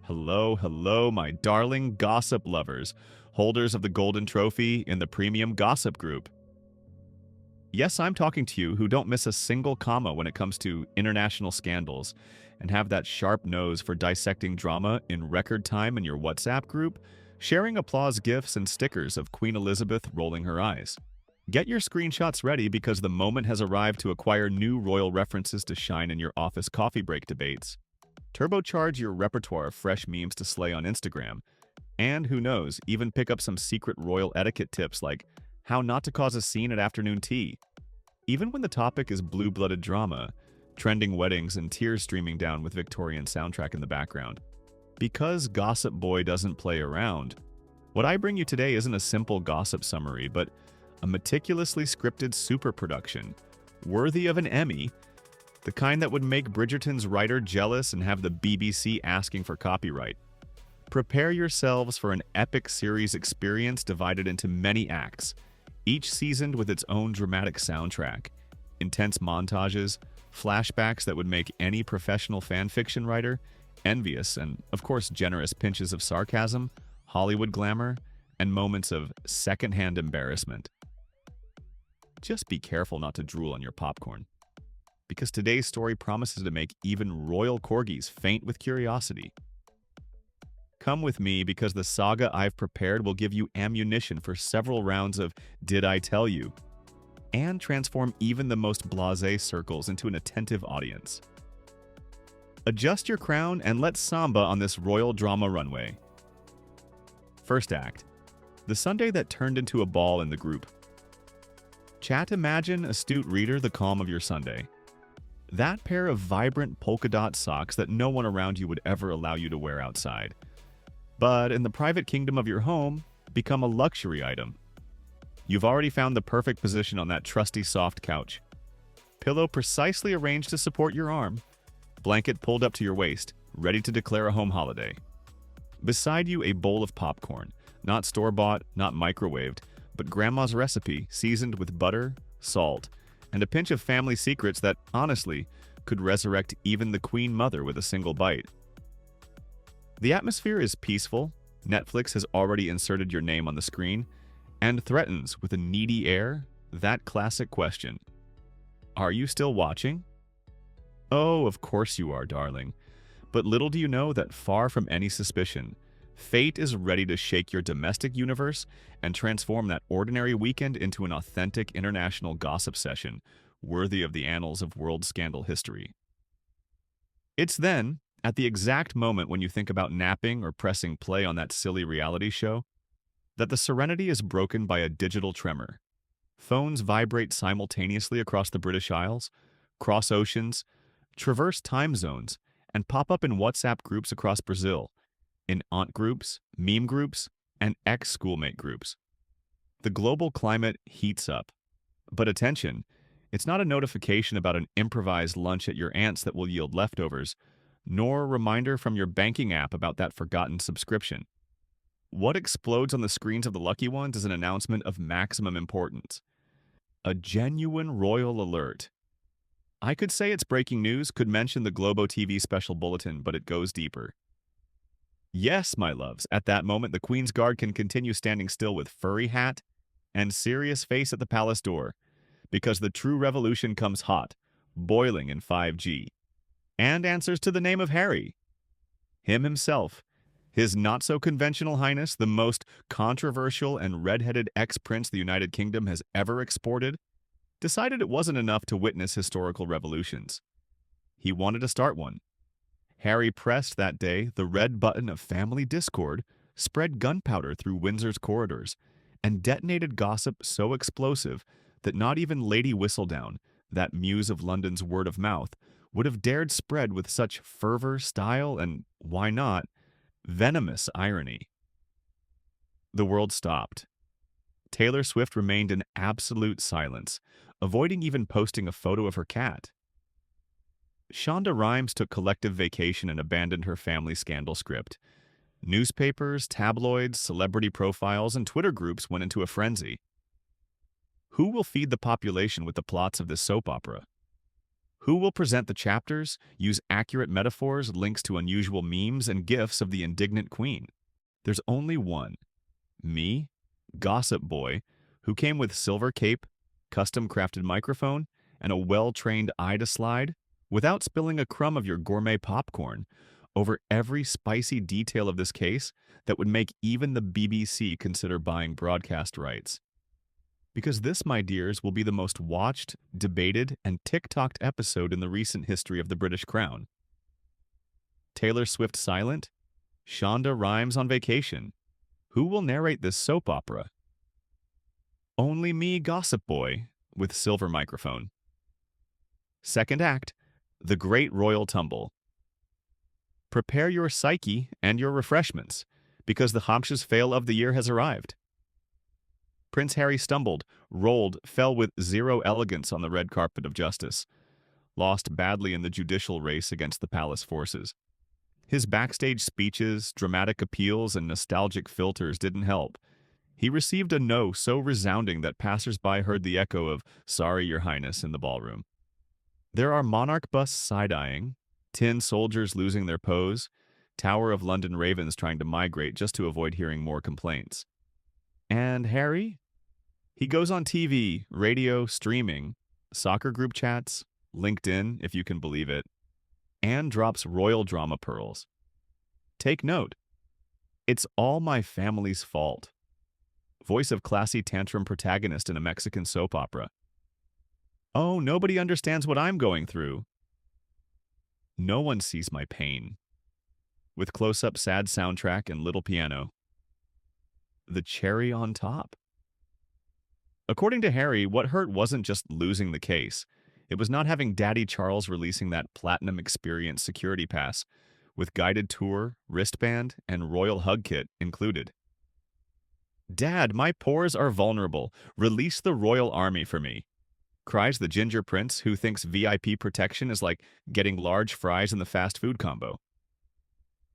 Hello, hello, my darling gossip lovers, holders of the Golden Trophy in the Premium Gossip Group. Yes, I'm talking to you who don't miss a single comma when it comes to international scandals and have that sharp nose for dissecting drama in record time in your WhatsApp group, sharing applause gifs and stickers of Queen Elizabeth rolling her eyes. Get your screenshots ready because the moment has arrived to acquire new royal references to shine in your office coffee break debates. Turbocharge your repertoire of fresh memes to slay on Instagram. And who knows, even pick up some secret royal etiquette tips like how not to cause a scene at afternoon tea. Even when the topic is blue-blooded drama, trending weddings and tears streaming down with Victorian soundtrack in the background. Because Gossip Boy doesn't play around, what I bring you today isn't a simple gossip summary, but a meticulously scripted super production, worthy of an Emmy, the kind that would make Bridgerton's writer jealous and have the BBC asking for copyright. Prepare yourselves for an epic series experience divided into many acts, each seasoned with its own dramatic soundtrack, intense montages, flashbacks that would make any professional fan fiction writer envious, and, of course, generous pinches of sarcasm, Hollywood glamour, and moments of secondhand embarrassment. Just be careful not to drool on your popcorn, because today's story promises to make even royal corgis faint with curiosity. Come with me because the saga I've prepared will give you ammunition for several rounds of Did I Tell You? And transform even the most blasé circles into an attentive audience. Adjust your crown and let's samba on this royal drama runway. First act. The Sunday that turned into a ball in the group. Chat imagine, astute reader, the calm of your Sunday. That pair of vibrant polka dot socks that no one around you would ever allow you to wear outside, but in the private kingdom of your home, become a luxury item. You've already found the perfect position on that trusty soft couch. Pillow precisely arranged to support your arm. Blanket pulled up to your waist, ready to declare a home holiday. Beside you, a bowl of popcorn, not store-bought, not microwaved, but grandma's recipe seasoned with butter, salt, and a pinch of family secrets that, honestly, could resurrect even the Queen Mother with a single bite. The atmosphere is peaceful, Netflix has already inserted your name on the screen, and threatens, with a needy air, that classic question. Are you still watching? Oh, of course you are, darling. But little do you know that far from any suspicion, fate is ready to shake your domestic universe and transform that ordinary weekend into an authentic international gossip session worthy of the annals of world scandal history. It's then, at the exact moment when you think about napping or pressing play on that silly reality show, that the serenity is broken by a digital tremor. Phones vibrate simultaneously across the British Isles, cross oceans, traverse time zones, and pop up in WhatsApp groups across Brazil, in aunt groups, meme groups, and ex-schoolmate groups. The global climate heats up. But attention, it's not a notification about an improvised lunch at your aunt's that will yield leftovers, nor a reminder from your banking app about that forgotten subscription. What explodes on the screens of the lucky ones is an announcement of maximum importance. A genuine royal alert. I could say it's breaking news, could mention the Globo TV special bulletin, but it goes deeper. Yes, my loves, at that moment the Queen's Guard can continue standing still with furry hat and serious face at the palace door, because the true revolution comes hot, boiling in 5G, and answers to the name of Harry. Him himself, His not-so-conventional highness, the most controversial and red-headed ex-prince the United Kingdom has ever exported, decided it wasn't enough to witness historical revolutions. He wanted to start one. Harry pressed that day the red button of family discord, spread gunpowder through Windsor's corridors, and detonated gossip so explosive that not even Lady Whistledown, that muse of London's word of mouth, would have dared spread with such fervor, style, and, why not, venomous irony. The world stopped. Taylor Swift remained in absolute silence, avoiding even posting a photo of her cat. Shonda Rhimes took collective vacation and abandoned her family scandal script. Newspapers, tabloids, celebrity profiles, and Twitter groups went into a frenzy. Who will feed the population with the plots of this soap opera? Who will present the chapters, use accurate metaphors, links to unusual memes, and gifs of the indignant queen? There's only one. Me, Gossip Boy, who came with silver cape, custom-crafted microphone, and a well-trained eye to slide, without spilling a crumb of your gourmet popcorn, over every spicy detail of this case that would make even the BBC consider buying broadcast rights. Because this, my dears, will be the most watched, debated, and TikToked episode in the recent history of the British Crown. Taylor Swift silent? Shonda Rhimes on vacation? Who will narrate this soap opera? Only me, Gossip Boy, with silver microphone. Second act, The Great Royal Tumble. Prepare your psyche and your refreshments, because the Hampshire's fail of the year has arrived. Prince Harry stumbled, rolled, fell with zero elegance on the red carpet of justice, lost badly in the judicial race against the palace forces. His backstage speeches, dramatic appeals, and nostalgic filters didn't help. He received a no so resounding that passers-by heard the echo of "Sorry, Your Highness" in the ballroom. There are monarch busts side-eyeing, tin soldiers losing their pose, Tower of London ravens trying to migrate just to avoid hearing more complaints. And Harry? He goes on TV, radio, streaming, soccer group chats, LinkedIn, if you can believe it, and drops royal drama pearls. Take note. It's all my family's fault. Voice of classy tantrum protagonist in a Mexican soap opera. Oh, nobody understands what I'm going through. No one sees my pain. With close-up sad soundtrack and little piano. The cherry on top. According to Harry, what hurt wasn't just losing the case. It was not having Daddy Charles releasing that Platinum Experience security pass, with guided tour, wristband, and royal hug kit included. Dad, my pores are vulnerable. Release the royal army for me, cries the ginger prince who thinks VIP protection is like getting large fries in the fast food combo.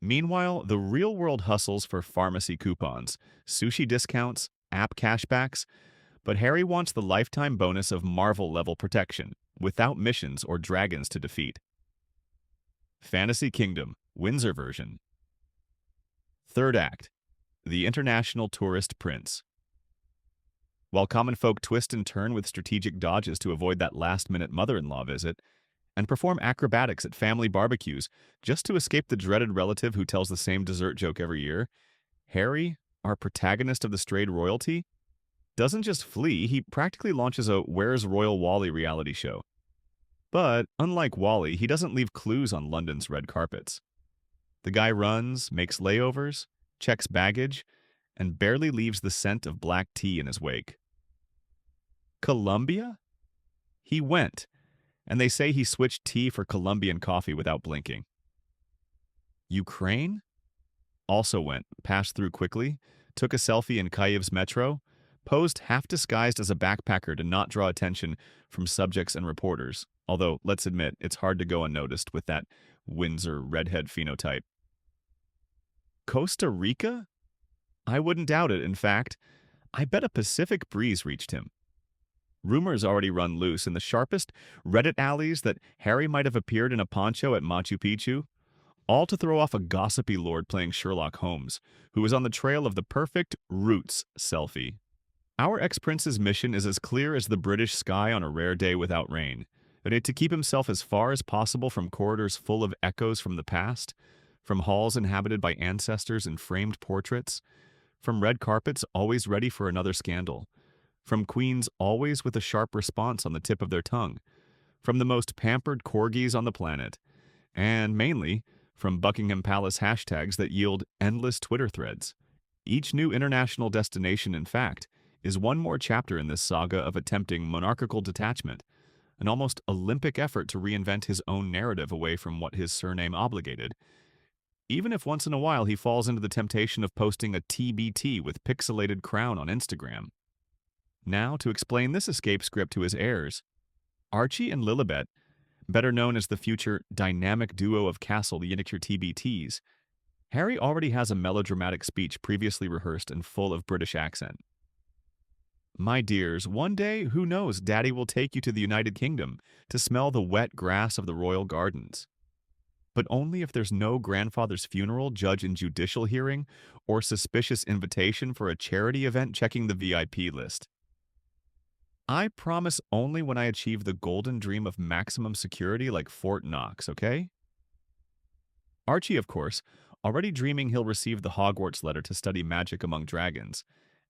Meanwhile, the real world hustles for pharmacy coupons, sushi discounts, app cashbacks, but Harry wants the lifetime bonus of Marvel-level protection, without missions or dragons to defeat. Fantasy Kingdom, Windsor version. Third act, The International Tourist Prince. While common folk twist and turn with strategic dodges to avoid that last-minute mother-in-law visit, and perform acrobatics at family barbecues just to escape the dreaded relative who tells the same dessert joke every year, Harry, our protagonist of the strayed royalty, doesn't just flee, he practically launches a Where's Royal Wally reality show. But, unlike Wally, he doesn't leave clues on London's red carpets. The guy runs, makes layovers, checks baggage, and barely leaves the scent of black tea in his wake. Colombia? He went, and they say he switched tea for Colombian coffee without blinking. Ukraine? Also went, passed through quickly, took a selfie in Kyiv's metro, posed half disguised as a backpacker to not draw attention from subjects and reporters, although, let's admit, it's hard to go unnoticed with that Windsor Redhead phenotype. Costa Rica? I wouldn't doubt it, in fact. I bet a Pacific breeze reached him. Rumors already run loose in the sharpest Reddit alleys that Harry might have appeared in a poncho at Machu Picchu, all to throw off a gossipy lord playing Sherlock Holmes, who was on the trail of the perfect Roots selfie. Our ex-prince's mission is as clear as the British sky on a rare day without rain, but to keep himself as far as possible from corridors full of echoes from the past, from halls inhabited by ancestors and framed portraits, from red carpets always ready for another scandal, from queens always with a sharp response on the tip of their tongue, from the most pampered corgis on the planet, and mainly from Buckingham Palace hashtags that yield endless Twitter threads. Each new international destination, in fact, is one more chapter in this saga of attempting monarchical detachment, an almost Olympic effort to reinvent his own narrative away from what his surname obligated, even if once in a while he falls into the temptation of posting a TBT with pixelated crown on Instagram. Now, to explain this escape script to his heirs, Archie and Lilibet, better known as the future dynamic duo of Castle Yenicure TBTs, Harry already has a melodramatic speech previously rehearsed and full of British accent. My dears, one day, who knows, Daddy will take you to the United Kingdom to smell the wet grass of the royal gardens. But only if there's no grandfather's funeral, judge and judicial hearing, or suspicious invitation for a charity event checking the VIP list. I promise only when I achieve the golden dream of maximum security like Fort Knox, okay? Archie, of course, already dreaming he'll receive the Hogwarts letter to study magic among dragons,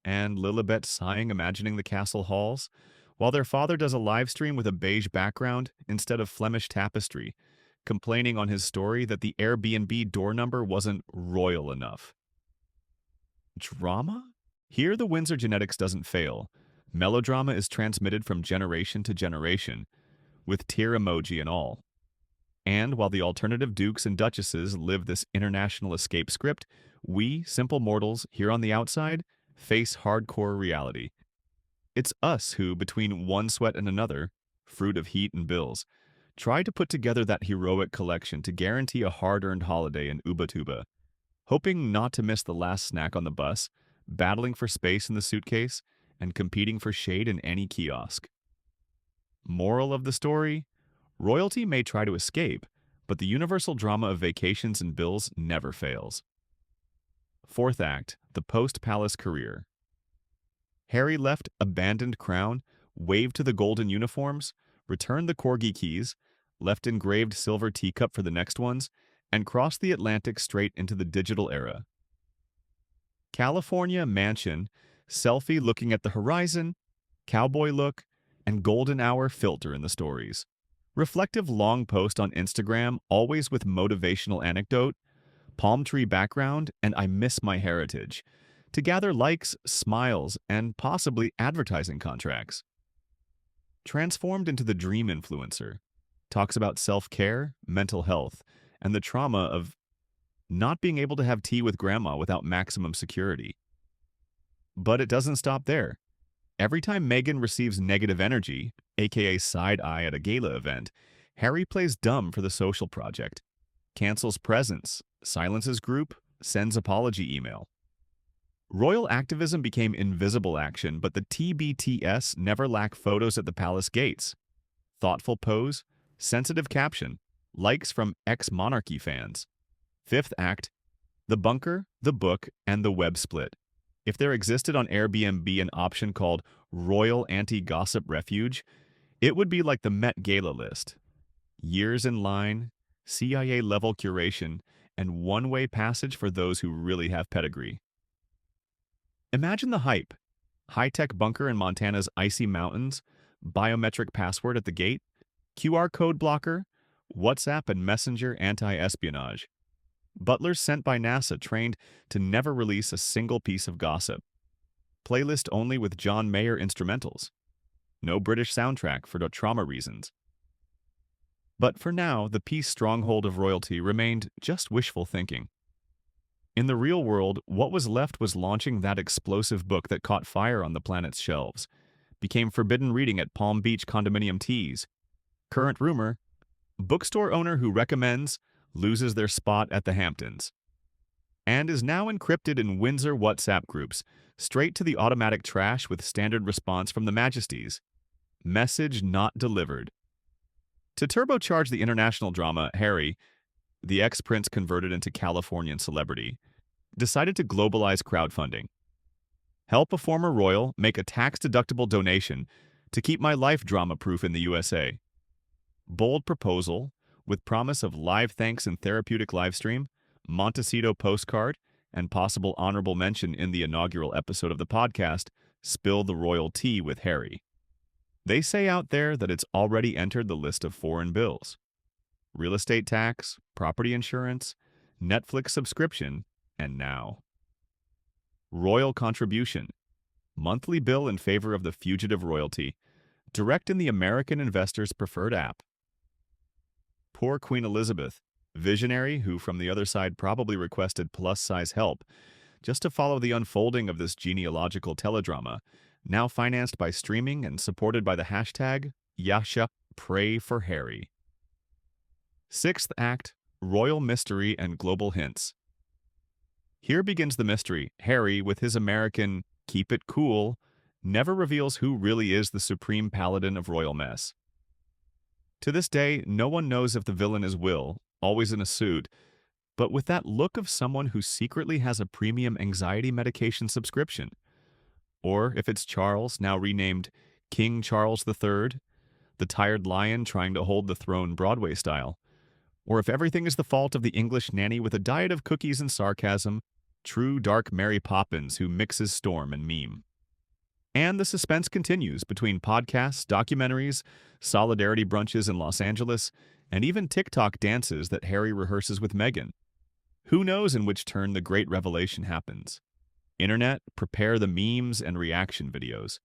and Lilibet sighing imagining the castle halls, while their father does a live stream with a beige background instead of Flemish tapestry, complaining on his story that the Airbnb door number wasn't royal enough. Drama? Here the Windsor genetics doesn't fail. Melodrama is transmitted from generation to generation, with tear emoji and all. And while the alternative dukes and duchesses live this international escape script, we, simple mortals, here on the outside, face hardcore reality. It's us who, between one sweat and another, fruit of heat and bills, try to put together that heroic collection to guarantee a hard-earned holiday in Ubatuba, hoping not to miss the last snack on the bus, battling for space in the suitcase, and competing for shade in any kiosk. Moral of the story? Royalty may try to escape, but the universal drama of vacations and bills never fails. Fourth act, the post-palace career. Harry left abandoned crown, waved to the golden uniforms, returned the corgi keys, left engraved silver teacup for the next ones, and crossed the Atlantic straight into the digital era. California mansion, selfie looking at the horizon, cowboy look, and golden hour filter in the stories. Reflective long post on Instagram, always with motivational anecdote, palm tree background, and I miss my heritage, to gather likes, smiles, and possibly advertising contracts. Transformed into the dream influencer, talks about self-care, mental health, and the trauma of not being able to have tea with grandma without maximum security. But it doesn't stop there. Every time Meghan receives negative energy, aka side-eye at a gala event, Harry plays dumb for the social project, cancels presents, silences group, sends apology email. Royal activism became invisible action, but the TBTS never lack photos at the palace gates. Thoughtful pose, sensitive caption, likes from ex-monarchy fans. Fifth act, the bunker, the book, and the web split. If there existed on Airbnb an option called Royal Anti-Gossip Refuge, it would be like the Met Gala list. Years in line, CIA-level curation, and one-way passage for those who really have pedigree. Imagine the hype. High-tech bunker in Montana's icy mountains, biometric password at the gate, QR code blocker, WhatsApp and Messenger anti-espionage. Butlers sent by NASA trained to never release a single piece of gossip. Playlist only with John Mayer instrumentals. No British soundtrack for trauma reasons. But for now, the peace stronghold of royalty remained just wishful thinking. In the real world, what was left was launching that explosive book that caught fire on the planet's shelves, became forbidden reading at Palm Beach condominium teas. Current rumor, bookstore owner who recommends loses their spot at the Hamptons, and is now encrypted in Windsor WhatsApp groups, straight to the automatic trash with standard response from the Majesties. Message not delivered. To turbocharge the international drama, Harry, the ex-prince converted into Californian celebrity, decided to globalize crowdfunding. Help a former royal make a tax-deductible donation to keep my life drama-proof in the USA. Bold proposal, with promise of live thanks and therapeutic livestream, Montecito postcard, and possible honorable mention in the inaugural episode of the podcast, Spill the Royal Tea with Harry. They say out there that it's already entered the list of foreign bills. Real estate tax, property insurance, Netflix subscription, and now. Royal contribution, monthly bill in favor of the fugitive royalty, direct in the American investor's preferred app. Poor Queen Elizabeth, visionary who from the other side probably requested plus-size help just to follow the unfolding of this genealogical teledrama, now financed by streaming and supported by the hashtag Yasha Pray for Harry. Sixth act, royal mystery and global hints. Here begins the mystery. Harry, with his American keep it cool, never reveals who really is the supreme paladin of royal mess. To this day, no one knows if the villain is Will, always in a suit, but with that look of someone who secretly has a premium anxiety medication subscription. Or if it's Charles, now renamed King Charles III, the tired lion trying to hold the throne Broadway style. Or if everything is the fault of the English nanny with a diet of cookies and sarcasm, true dark Mary Poppins who mixes storm and meme. And the suspense continues between podcasts, documentaries, solidarity brunches in Los Angeles, and even TikTok dances that Harry rehearses with Meghan. Who knows in which turn the great revelation happens? Internet, prepare the memes and reaction videos.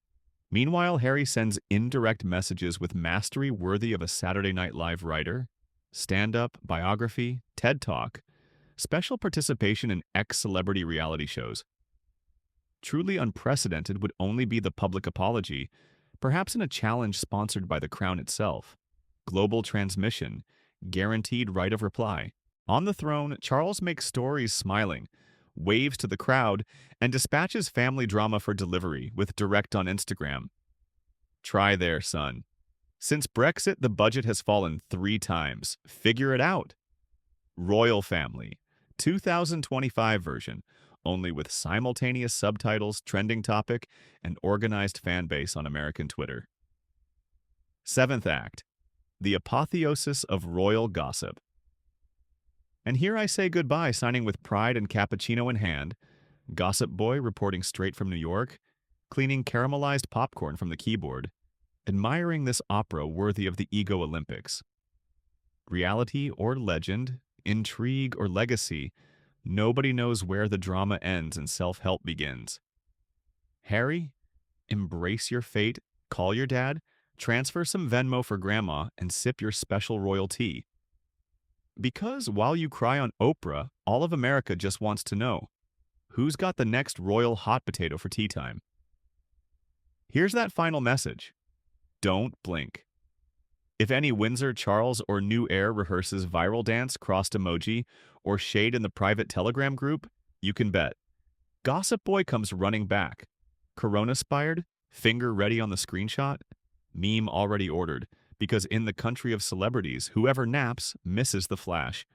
Meanwhile, Harry sends indirect messages with mastery worthy of a Saturday Night Live writer, stand-up, biography, TED Talk, special participation in ex-celebrity reality shows. Truly unprecedented would only be the public apology, perhaps in a challenge sponsored by the Crown itself. Global transmission, guaranteed right of reply. On the throne, Charles makes stories smiling, waves to the crowd, and dispatches family drama for delivery with direct on Instagram. Try there, son. Since Brexit, the budget has fallen 3 times. Figure it out. Royal Family, 2025 version, only with simultaneous subtitles, trending topic, and organized fan base on American Twitter. 7th Act, the apotheosis of royal gossip. And here I say goodbye, signing with pride and cappuccino in hand, Gossip Boy reporting straight from New York, cleaning caramelized popcorn from the keyboard, admiring this opera worthy of the Ego Olympics. Reality or legend, intrigue or legacy, nobody knows where the drama ends and self-help begins. Harry, embrace your fate, call your dad, transfer some Venmo for grandma, and sip your special royal tea. Because while you cry on Oprah, all of America just wants to know, who's got the next royal hot potato for tea time? Here's that final message. Don't blink. If any Windsor, Charles, or new heir rehearses viral dance, crossed emoji, or shade in the private Telegram group, you can bet. Gossip Boy comes running back. Corona-spired, finger ready on the screenshot, meme already ordered, because in the country of celebrities, whoever naps misses the flash.